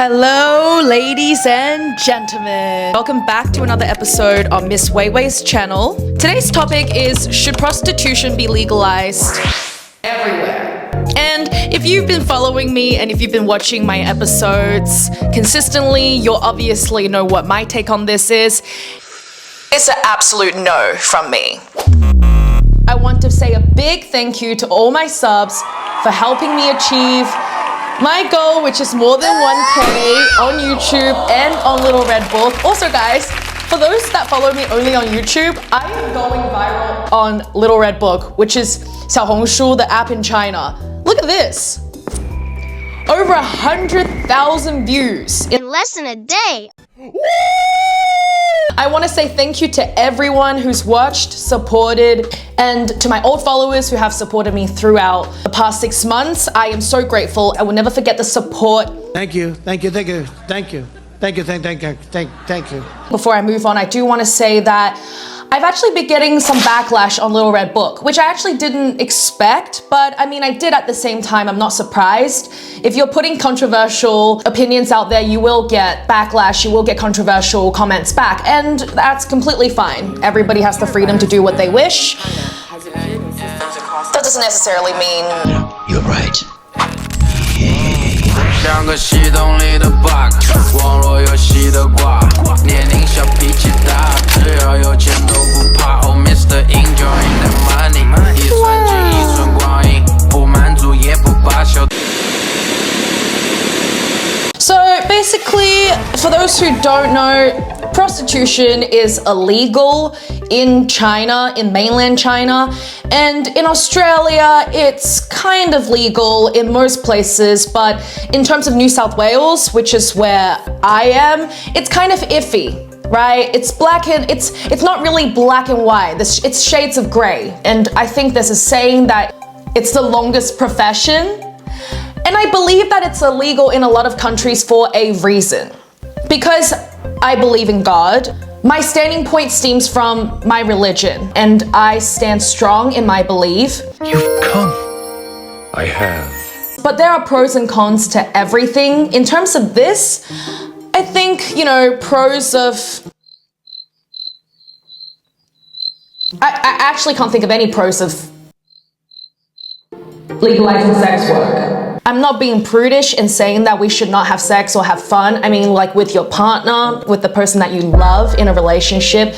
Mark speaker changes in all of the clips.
Speaker 1: Hello, ladies and gentlemen. Welcome back to another episode on Miss Weiwei's channel. Today's topic is, should prostitution be legalized everywhere? And if you've been following me and if you've been watching my episodes consistently, you'll obviously know what my take on this is. It's an absolute no from me. I want to say a big thank you to all my subs for helping me achieve my goal, which is more than 1K on YouTube and on Little Red Book. Also guys, for those that follow me only on YouTube, I am going viral on Little Red Book, which is 小红书, the app in China. Look at this. Over 100,000 views
Speaker 2: in less than a day.
Speaker 1: I want to say thank you to everyone who's watched, supported, and to my old followers who have supported me throughout the past 6 months. I am so grateful. I will never forget the support.
Speaker 3: Thank you, thank you, thank you, thank you, thank you, thank you.
Speaker 1: Before I move on, I do want to say that I've actually been getting some backlash on Little Red Book, which I actually didn't expect, but I mean, I did at the same time. I'm not surprised. If you're putting controversial opinions out there, you will get backlash, you will get controversial comments back, and that's completely fine. Everybody has the freedom to do what they wish. That doesn't necessarily mean...
Speaker 4: You're right.
Speaker 5: 像个系统里的 bug， 网络游戏的挂，年龄小脾气大，只要有钱都不怕。Oh Mr. Enjoying the money， 一寸金一寸光阴，不满足也不罢休。
Speaker 1: So basically, for those who don't know, prostitution is illegal in China, in mainland China, and in Australia, it's kind of legal in most places, but in terms of New South Wales, which is where I am, it's kind of iffy. Right? It's black and it's not really black and white. It's shades of gray. And I think there's a saying that it's the longest profession. And I believe that it's illegal in a lot of countries for a reason. Because I believe in God. My standing point stems from my religion, and I stand strong in my belief.
Speaker 4: You've come. I have.
Speaker 1: But there are pros and cons to everything. In terms of this, I think, you know, pros of... I actually can't think of any pros of legalizing sex work. I'm not being prudish in saying that we should not have sex or have fun. I mean, like with your partner, with the person that you love in a relationship,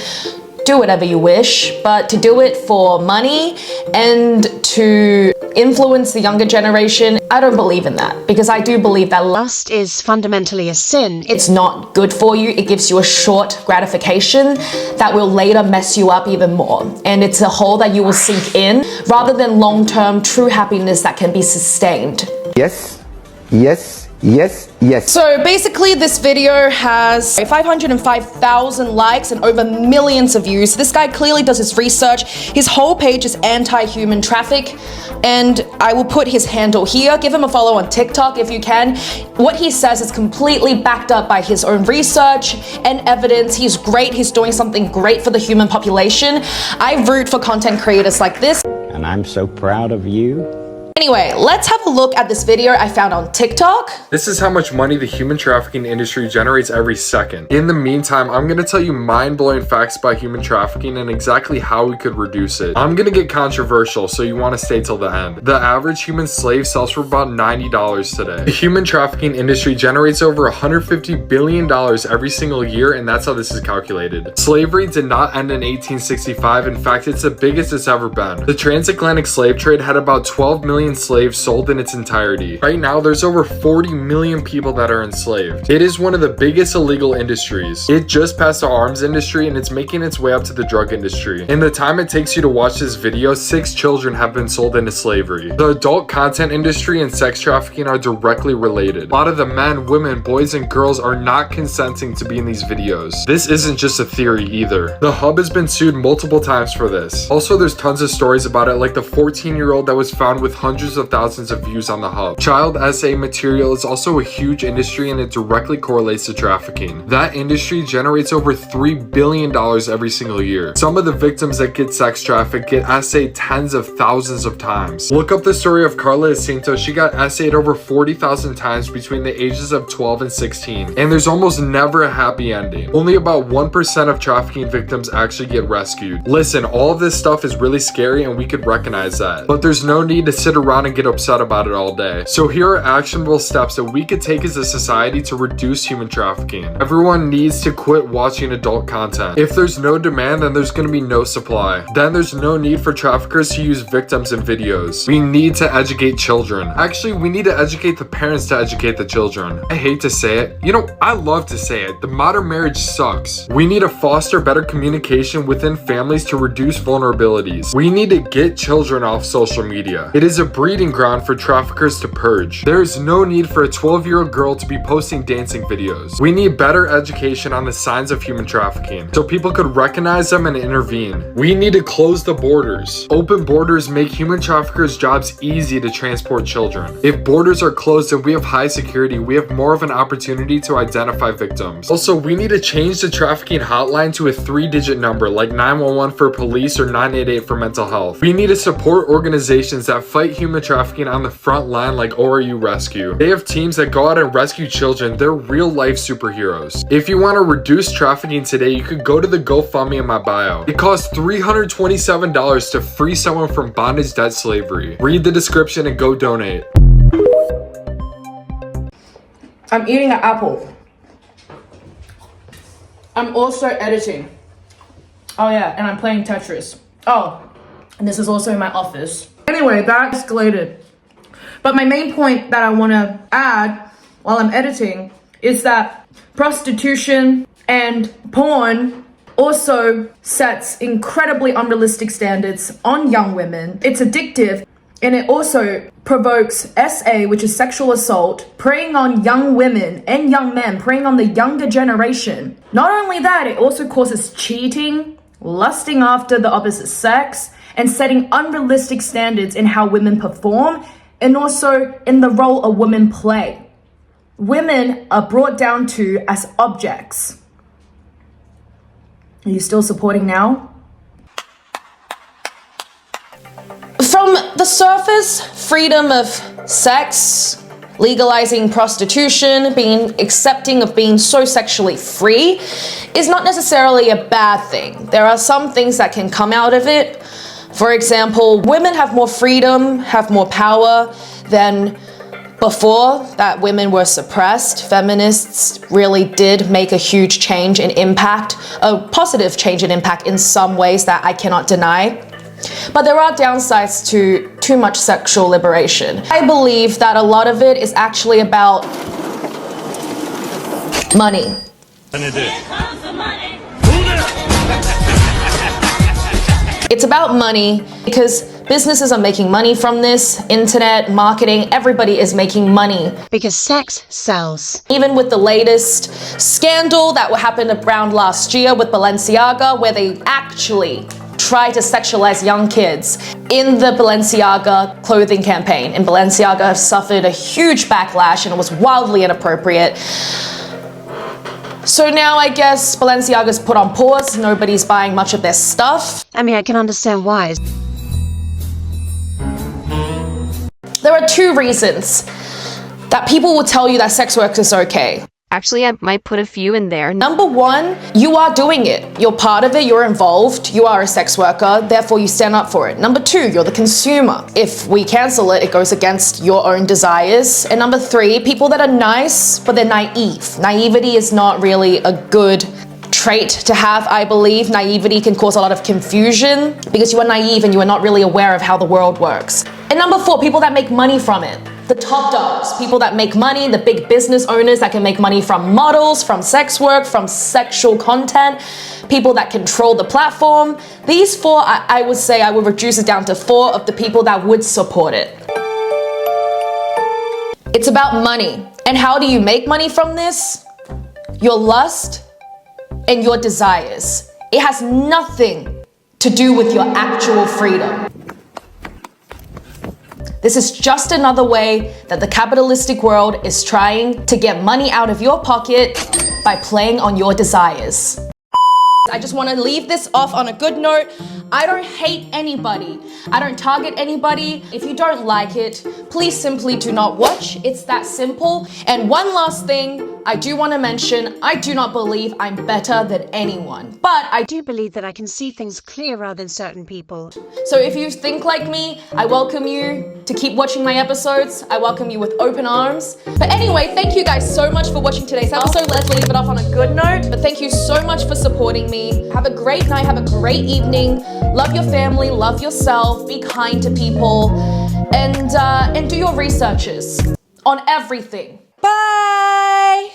Speaker 1: do whatever you wish, but to do it for money and to influence the younger generation, I don't believe in that, because I do believe that
Speaker 2: Lust is fundamentally a sin.
Speaker 1: it's not good for you. It gives you a short gratification that will later mess you up even more. And it's a hole that you will sink in rather than long-term true happiness that can be sustained.
Speaker 6: Yes, yes, yes, yes.
Speaker 1: So basically this video has 505,000 likes and over millions of views. This guy clearly does his research. His whole page is anti-human traffic, and I will put his handle here. Give him a follow on TikTok if you can. What he says is completely backed up by his own research and evidence. He's great. He's doing something great for the human population. I root for content creators like this.
Speaker 6: And I'm so proud of you.
Speaker 1: Anyway, let's have a look at this video I found on TikTok.
Speaker 7: This is how much money the human trafficking industry generates every second. In the meantime, I'm gonna tell you mind-blowing facts about human trafficking and exactly how we could reduce it. I'm gonna get controversial, so you wanna stay till the end. The average human slave sells for about $90 today. The human trafficking industry generates over $150 billion every single year, and that's how this is calculated. Slavery did not end in 1865. In fact, it's the biggest it's ever been. The transatlantic slave trade had about 12 million slaves sold in its entirety. Right now, there's over 40 million people that are enslaved. It is one of the biggest illegal industries. It just passed the arms industry, and it's making its way up to the drug industry. In the time it takes you to watch this video, 6 children have been sold into slavery. The adult content industry and sex trafficking are directly related. A lot of the men, women, boys, and girls are not consenting to be in these videos. This isn't just a theory either. The Hub has been sued multiple times for this. Also, there's tons of stories about it, like the 14-year-old that was found with hundreds hundreds of thousands of views on the hub. Child SA material is also a huge industry and it directly correlates to trafficking. That industry generates over $3 billion every single year. Some of the victims that get sex trafficked get essayed tens of thousands of times. Look up the story of Carla Jacinto. She got essayed over 40,000 times between the ages of 12 and 16. And there's almost never a happy ending. Only about 1% of trafficking victims actually get rescued. Listen, all of this stuff is really scary and we could recognize that. But there's no need to sit around and get upset about it all day. So here are actionable steps that we could take as a society to reduce human trafficking. Everyone needs to quit watching adult content. If there's no demand, then there's going to be no supply. Then there's no need for traffickers to use victims in videos. We need to educate children. Actually, we need to educate the parents to educate the children. I hate to say it. You know, I love to say it. The modern marriage sucks. We need to foster better communication within families to reduce vulnerabilities. We need to get children off social media. It is a breeding ground for traffickers to purge. There is no need for a 12-year-old girl to be posting dancing videos. We need better education on the signs of human trafficking so people could recognize them and intervene. We need to close the borders. Open borders make human traffickers' jobs easy to transport children. If borders are closed and we have high security, we have more of an opportunity to identify victims. Also, we need to change the trafficking hotline to a 3-digit number like 911 for police or 988 for mental health. We need to support organizations that fight human trafficking on the front line like ORU Rescue. They have teams that go out and rescue children. They're real-life superheroes. If you want to reduce trafficking today, you could go to the GoFundMe in my bio. It costs $327 to free someone from bondage, debt, slavery. Read the description and go donate.
Speaker 1: I'm eating an apple. I'm also editing. Oh yeah, and I'm playing Tetris. Oh, and this is also in my office. Anyway, that escalated. But my main point that I want to add while I'm editing is that prostitution and porn also sets incredibly unrealistic standards on young women. It's addictive, and it also provokes SA, which is sexual assault, preying on young women and young men, preying on the younger generation. Not only that, it also causes cheating, lusting after the opposite sex, and setting unrealistic standards in how women perform and also in the role a women play. Women are brought down to as objects. Are you still supporting now? From the surface, freedom of sex, legalizing prostitution, being accepting of being so sexually free is not necessarily a bad thing. There are some things that can come out of it. For example, women have more freedom, have more power than before that women were suppressed. Feminists really did make a huge change in impact, a positive change in impact in some ways that I cannot deny. But there are downsides to too much sexual liberation. I believe that a lot of it is actually about money. It's about money because businesses are making money from this, internet, marketing, everybody is making money.
Speaker 2: Because sex sells.
Speaker 1: Even with the latest scandal that happened around last year with Balenciaga, where they actually try to sexualize young kids in the Balenciaga clothing campaign. And Balenciaga suffered a huge backlash and it was wildly inappropriate. So now I guess Balenciaga's put on pause, nobody's buying much of their stuff.
Speaker 2: I mean, I can understand why.
Speaker 1: There are two reasons that people will tell you that sex work is okay.
Speaker 8: Actually, I might put a few in there.
Speaker 1: Number one, you are doing it. You're part of it, you're involved, you are a sex worker, therefore you stand up for it. Number two, you're the consumer. If we cancel it, it goes against your own desires. And number three, people that are nice, but they're naive. Naivety is not really a good trait to have, I believe. Naivety can cause a lot of confusion because you are naive and you are not really aware of how the world works. And number four, people that make money from it. The top dogs, people that make money, the big business owners that can make money from models, from sex work, from sexual content, people that control the platform. These four, I would say I would reduce it down to four of the people that would support it. It's about money. And how do you make money from this? Your lust and your desires. It has nothing to do with your actual freedom. This is just another way that the capitalistic world is trying to get money out of your pocket by playing on your desires. I just want to leave this off on a good note. I don't hate anybody. I don't target anybody. If you don't like it, please simply do not watch. It's that simple. And one last thing I do want to mention, I do not believe I'm better than anyone, but I
Speaker 2: do believe that I can see things clearer than certain people.
Speaker 1: So if you think like me, I welcome you to keep watching my episodes. I welcome you with open arms. But anyway, thank you guys so much for watching today's episode. Let's leave it off on a good note. But thank you so much for supporting me. Have a great night. Have a great evening. Love your family. Love yourself. Be kind to people. And do your researches on everything. Bye!